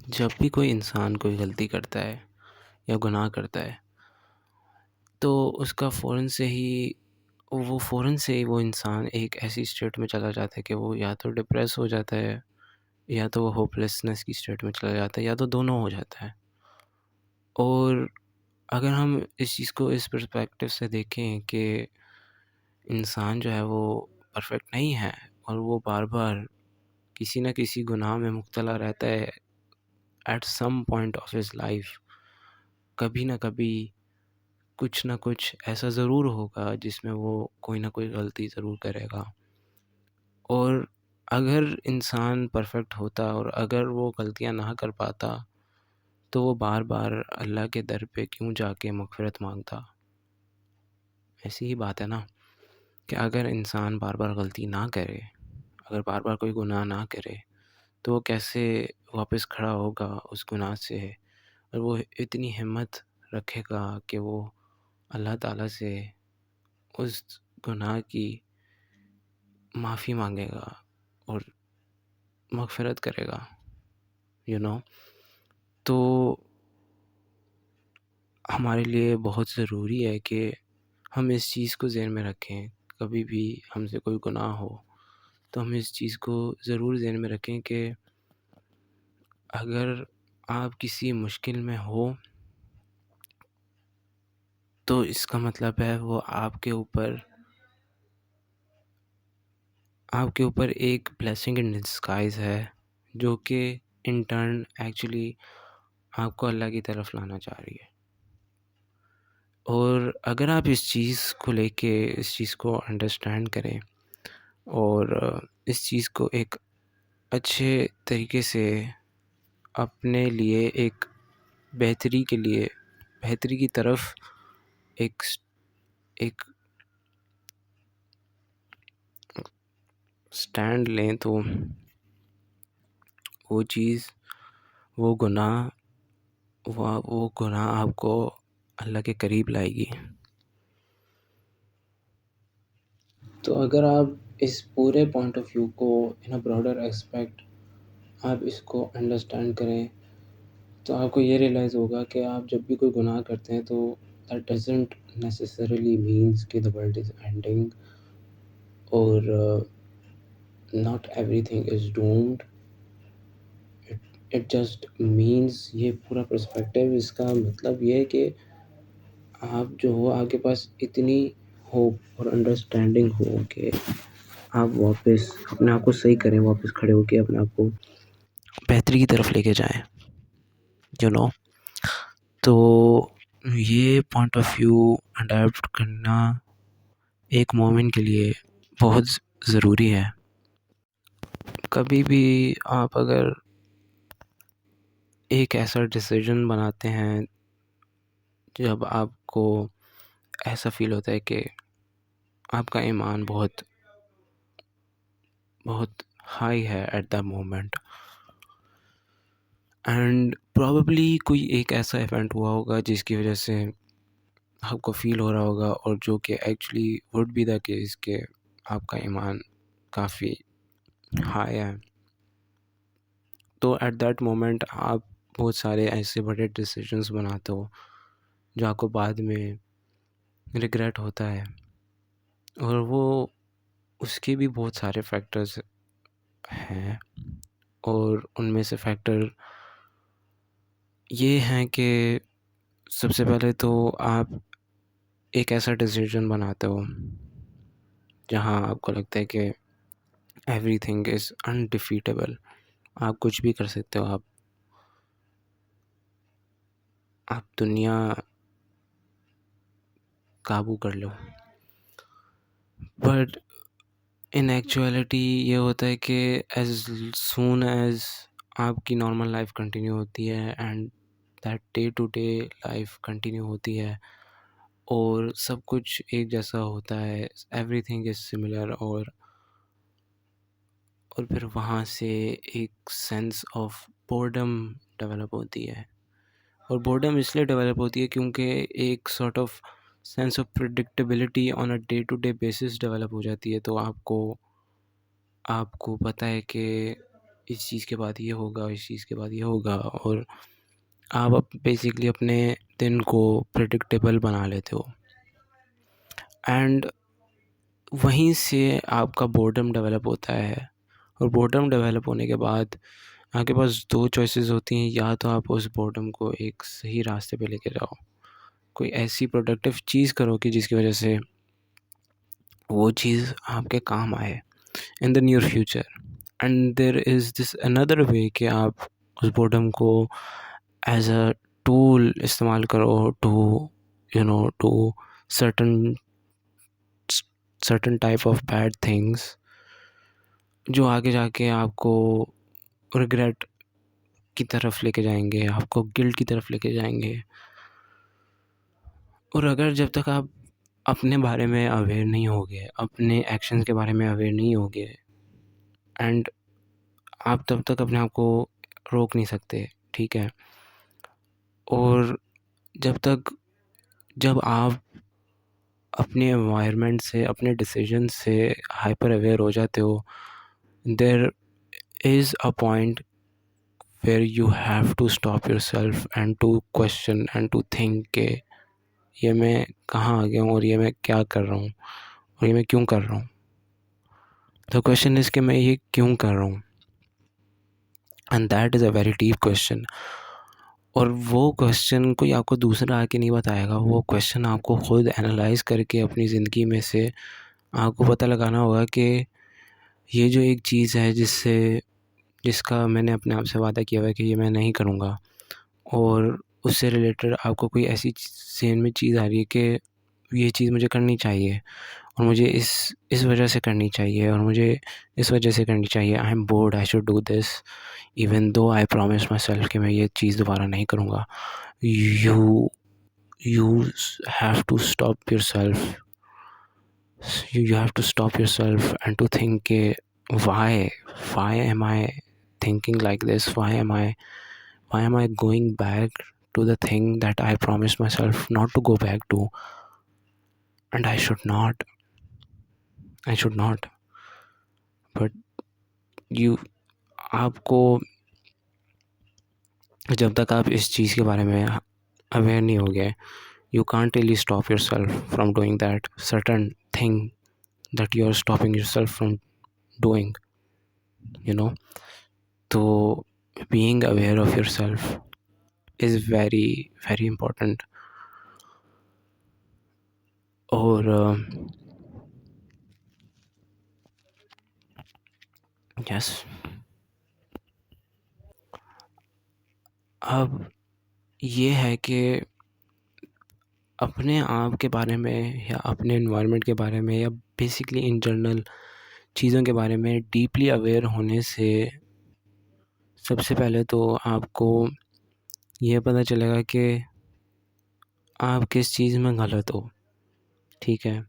जब भी कोई इंसान कोई गलती करता है या गुनाह करता है तो उसका फ़ौरन से ही वो इंसान एक ऐसी स्टेट में चला जाता है कि वो या तो डिप्रेस हो जाता है या तो वो होपलेसनेस की स्टेट में चला जाता है या तो दोनों हो जाता है। और अगर हम इस चीज़ को इस पर्सपेक्टिव से देखें कि इंसान जो है वो परफेक्ट नहीं है और वो बार-बार किसी न किसी गुनाह में मुब्तला रहता है at some point of his life, कभी न कभी कुछ ना कुछ ऐसा ज़रूर होगा जिसमें वो कोई ना कोई गलती ज़रूर करेगा। और अगर इंसान परफेक्ट होता और अगर वो गलतियाँ ना कर पाता तो वो बार-बार अल्लाह के दर पे क्यों जाके मग़फ़िरत माँगता? ऐसी ही बात है ना कि अगर इंसान बार-बार गलती ना करे, अगर बार-बार कोई गुनाह ना करे, तो वो कैसे वापस खड़ा होगा उस गुनाह से और वो इतनी हिम्मत रखेगा कि वो अल्लाह ताला से उस गुनाह की माफ़ी माँगेगा और मग़फ़िरत करेगा, यू नो। तो हमारे लिए बहुत ज़रूरी है कि हम इस चीज़ को ज़हन में रखें। कभी भी हमसे कोई गुनाह हो तो हम इस चीज़ को ज़रूर ज़हन में रखें कि अगर आप किसी मुश्किल में हो तो इसका मतलब है वो आपके ऊपर एक ब्लेसिंग इन डिस्गाइज़ है, जो कि इन टर्न एक्चुअली आपको अल्लाह की तरफ लाना चाह रही है। और अगर आप इस चीज़ को लेके इस चीज़ को अंडरस्टैंड करें और इस चीज़ को एक अच्छे तरीके से अपने लिए एक बेहतरी की तरफ एक एक स्टैंड लें तो वो चीज़ वो गुनाह आपको अल्लाह के करीब लाएगी। तो अगर आप इस पूरे पॉइंट ऑफ व्यू को इन अ ब्रॉडर एस्पेक्ट आप इसको अंडरस्टैंड करें तो आपको ये रियलाइज़ होगा कि आप जब भी कोई गुनाह करते हैं तो दैट डज़न्ट नेसेसरीली मीन्स कि द वर्ल्ड इज़ एंडिंग और not everything is doomed. It just means ये पूरा पर्सपेक्टिव इसका मतलब ये है कि आप जो हो आपके पास इतनी होप और अंडरस्टैंडिंग हो कि आप वापस अपने आप को सही करें, वापस खड़े होके अपने आप को बेहतरी की तरफ लेके जाएँ, यू नो। तो ये पॉइंट ऑफ व्यू अडॉप्ट करना एक मोमिन के लिए बहुत ज़रूरी है। कभी भी आप अगर एक ऐसा डिसीजन बनाते हैं जब आपको ऐसा फ़ील होता है कि आपका ईमान बहुत बहुत हाई है at the moment and probably कोई एक ऐसा इवेंट हुआ होगा जिसकी वजह से आपको फ़ील हो रहा होगा और जो कि actually would be the case कि आपका ईमान काफ़ी हाई है। तो एट दैट मोमेंट आप बहुत सारे ऐसे बड़े डिसीजंस बनाते हो जो आपको बाद में रिग्रेट होता है और वो उसके भी बहुत सारे फैक्टर्स हैं और उनमें से फैक्टर ये हैं कि सबसे पहले तो आप एक ऐसा डिसीजन बनाते हो जहाँ आपको लगता है कि एवरीथिंग इज़ अनडिफीटेबल, आप कुछ भी कर सकते हो, आप दुनिया काबू कर लो। बट इन एक्चुअलिटी ये होता है कि एज़ सून एज़ आपकी नॉर्मल लाइफ कंटिन्यू होती है and that day to day life continue होती है और सब कुछ एक जैसा होता है, एवरीथिंग इज़ सिमिलर और फिर वहाँ से एक सेंस ऑफ बोर्डम डेवलप होती है और बोर्डम इसलिए डेवलप होती है क्योंकि एक sort of sense of predictability on a day to day basis develop हो जाती है। तो आपको आपको पता है कि इस चीज़ के बाद ये होगा, इस चीज़ के बाद ये होगा, और आप बेसिकली अपने दिन को प्रेडिक्टेबल बना लेते हो। एंड वहीं से आपका बोर्डम डेवलप होता है, और बोर्डम डेवलप होने के बाद आपके पास 2 चॉइसेस होती हैं। या तो आप उस बोर्डम को एक सही रास्ते पे लेके जाओ, कोई ऐसी प्रोडक्टिव चीज़ करो कि जिसकी वजह से वो चीज़ आपके काम आए in the near future. And there is this another way कि आप उस बोर्डम को एज अ टूल इस्तेमाल करो to certain type of bad things, जो आगे जाके आपको रिग्रेट की तरफ लेके जाएंगे, आपको गिल्ट की तरफ लेके जाएंगे। और अगर जब तक आप अपने बारे में अवेयर नहीं होगे, अपने एक्शंस के बारे में अवेयर नहीं होगे, एंड आप तब तक अपने आप को रोक नहीं सकते, ठीक है। और जब आप अपने एनवायरनमेंट से, अपने डिसीजन से हाइपर अवेयर हो जाते हो, there is a point where you have to stop yourself and to question and to think के ये मैं कहाँ आ गया हूँ, और ये मैं क्या कर रहा हूँ, और ये मैं क्यों कर रहा हूँ। द क्वेश्चन इज़ कि मैं ये क्यों कर रहा हूँ, and that is a very deep question. और वो क्वेश्चन कोई आपको दूसरा आके नहीं बताएगा, वो क्वेश्चन आपको खुद एनालाइज करके अपनी ज़िंदगी में से आपको पता लगाना होगा कि ये जो एक चीज़ है जिसका मैंने अपने आप से वादा किया हुआ है कि ये मैं नहीं करूँगा, और उससे रिलेटेड आपको कोई ऐसी ज़हन में चीज़ आ रही है कि ये चीज़ मुझे करनी चाहिए, और मुझे इस वजह से करनी चाहिए, और मुझे इस वजह से करनी चाहिए। I am board, I should do this even though I promise my self कि मैं ये चीज़ दोबारा नहीं करूँगा। You have to stop yourself, you have to stop yourself and to think why am I thinking like this, why am I going back to the thing that I promised myself not to go back to, and I should not, but आपको जब तक आप इस चीज़ के बारे में aware नहीं होगे, you can't really stop yourself from doing that certain thing that you are stopping yourself from doing, तो being aware of yourself is very very important. और यस, अब ये है कि अपने आप के बारे में या अपने एनवायरनमेंट के बारे में या बेसिकली इन जनरल चीज़ों के बारे में डीपली अवेयर होने से सबसे पहले तो आपको ये पता चलेगा कि आप किस चीज़ में गलत हो, ठीक है।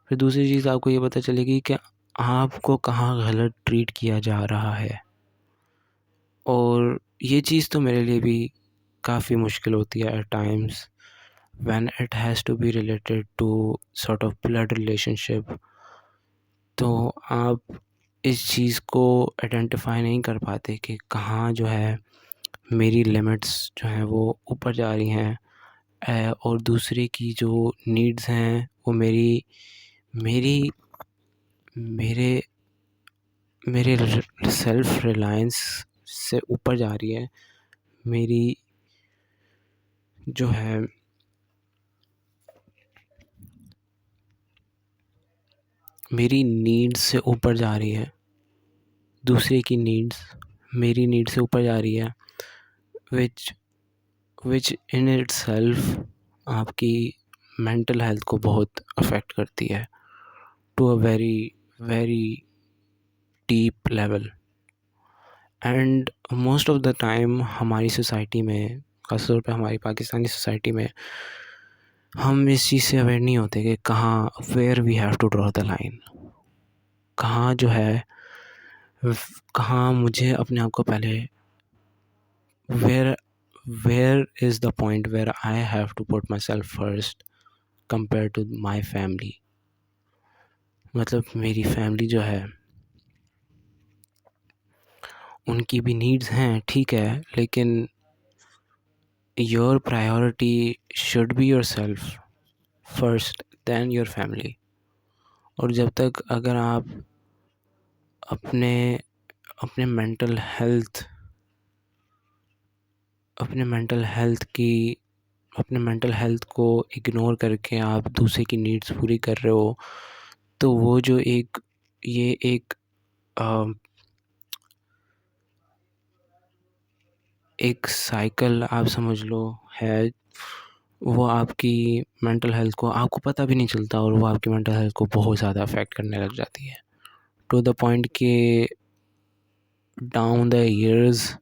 फिर दूसरी चीज़ आपको ये पता चलेगी कि आपको कहाँ गलत ट्रीट किया जा रहा है। और ये चीज़ तो मेरे लिए भी काफ़ी मुश्किल होती है at times when it has to be related to sort of blood relationship. तो आप इस चीज़ को आइडेंटिफाई नहीं कर पाते कि कहाँ जो है मेरी लिमिट्स जो हैं वो ऊपर जा रही हैं, और दूसरे की जो नीड्स हैं वो मेरी मेरी मेरे मेरे सेल्फ रिलायंस से ऊपर जा रही है। मेरी जो है मेरी नीड्स से ऊपर जा रही है, दूसरे की नीड्स मेरी नीड से ऊपर जा रही है, विच इन इटसेल्फ आपकी मेंटल हेल्थ को बहुत अफेक्ट करती है to a very very deep level. And most of the time हमारी सोसाइटी में, खासतौर पे हमारी पाकिस्तानी सोसाइटी में, हम इस चीज़ से अवेयर नहीं होते कि कहाँ where we have to draw the line, कहाँ जो है कहाँ मुझे अपने आप को पहले where is the point where I have to put myself first compared to my family। मतलब मेरी फैमिली जो है उनकी भी नीड्स हैं, ठीक है, लेकिन your priority should be your self first then your family. और जब तक अगर आप अपने अपने मेंटल हेल्थ को इग्नोर करके आप दूसरे की नीड्स पूरी कर रहे हो, तो वो जो एक साइकिल आप समझ लो है, वो आपकी मेंटल हेल्थ को आपको पता भी नहीं चलता, और वो आपकी मेंटल हेल्थ को बहुत ज़्यादा अफेक्ट करने लग जाती है, टू द पॉइंट कि down the years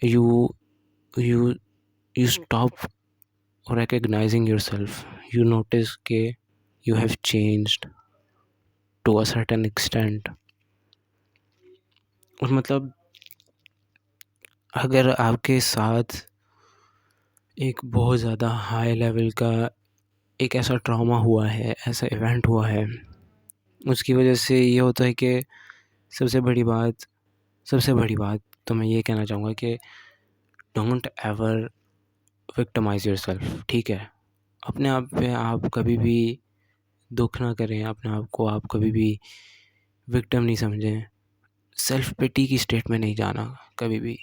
you stop recognizing yourself. You notice कि you have changed to a certain extent. और मतलब अगर आपके साथ एक बहुत ज़्यादा हाई लेवल का एक ऐसा ट्रॉमा हुआ है, ऐसा इवेंट हुआ है, उसकी वजह से ये होता है कि सबसे बड़ी बात तो मैं ये कहना चाहूँगा कि डोंट एवर विक्टिमाइज़ योरसेल्फ, ठीक है। अपने आप पे आप कभी भी दुख ना करें, अपने आप को आप कभी भी विक्टिम नहीं समझें, सेल्फ पिटी की स्टेट में नहीं जाना कभी भी।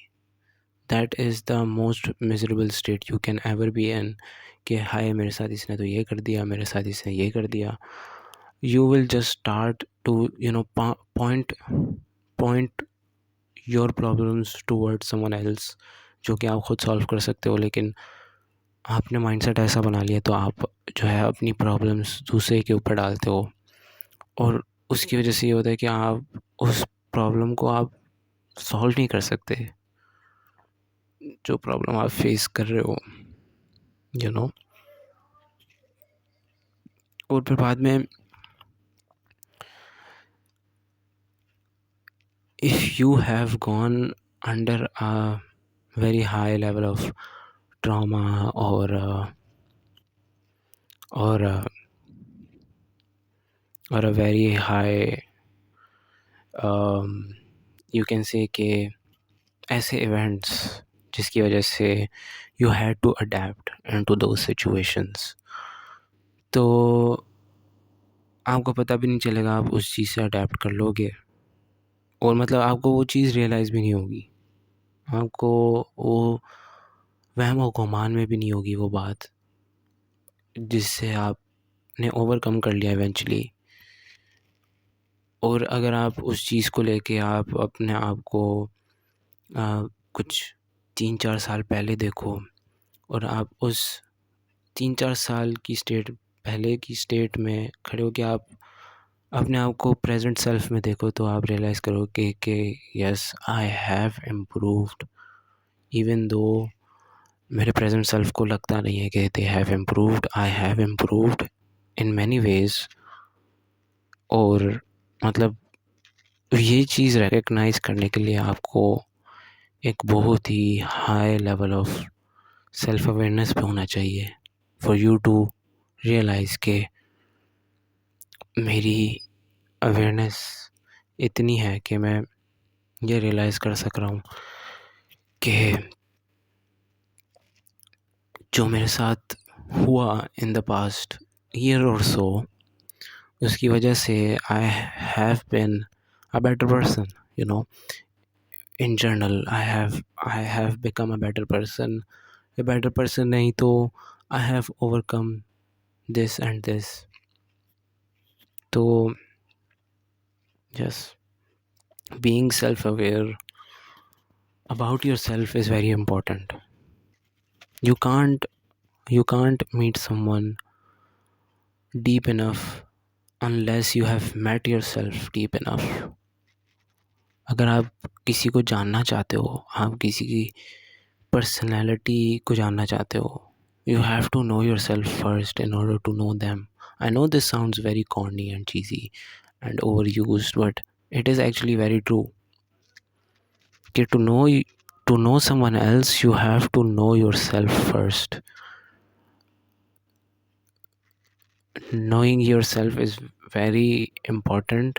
That is the most miserable state you can ever be in, कि हाय मेरे साथ इसने तो ये कर दिया, मेरे साथ इसने ये कर दिया। You will just start two point your problems towards someone else, जो कि आप खुद सॉल्व कर सकते हो, लेकिन आपने माइंडसेट ऐसा बना लिया तो आप जो है अपनी प्रॉब्लम्स दूसरे के ऊपर डालते हो, और उसकी वजह से ये होता है कि आप उस प्रॉब्लम को आप सॉल्व नहीं कर सकते, जो प्रॉब्लम आप फेस कर रहे हो, यू नो। और फिर बाद में if you have gone under a very high level of trauma or a very high you can say कि ऐसे events जिसकी वजह से you had to adapt into those situations, तो आपको पता भी नहीं चलेगा आप उस चीज़ से अडेप्ट कर लोगे, और मतलब आपको वो चीज़ रियलाइज़ भी नहीं होगी, आपको वो वहम गुमान में भी नहीं होगी वो बात जिससे आपने ओवरकम कर लिया इवेंचुअली। और अगर आप उस चीज़ को लेके आप अपने आप को कुछ 3-4 साल पहले देखो, और आप उस 3-4 साल की पहले की स्टेट में खड़े हो के आप अपने आप को प्रेजेंट सेल्फ में देखो, तो आप रियलाइज़ करोगे कि yes I have improved, even though मेरे प्रेजेंट सेल्फ को लगता नहीं है कि they have improved, I have improved in many ways. और मतलब ये चीज़ रिकग्नाइज़ करने के लिए आपको एक बहुत ही high level of self awareness पे होना चाहिए, फॉर यू टू रियलाइज़ के मेरी अवेयरनेस इतनी है कि मैं ये रियलाइज़ कर सक रहा हूँ कि जो मेरे साथ हुआ इन द पास्ट ईयर और सो, उसकी वजह से I have been a better person, you know, in general I have become a better person नहीं तो I have overcome this and this। तो just being self-aware about yourself is very important. You can't meet someone deep enough unless you have met yourself deep enough. अगर आप किसी को जानना चाहते हो, आप किसी की पर्सनैलिटी को जानना चाहते हो, you have to know yourself first in order to know them. I know this sounds very corny and cheesy and overused, but it is actually very true. कि to know someone else, you have to know yourself first. Knowing yourself is very important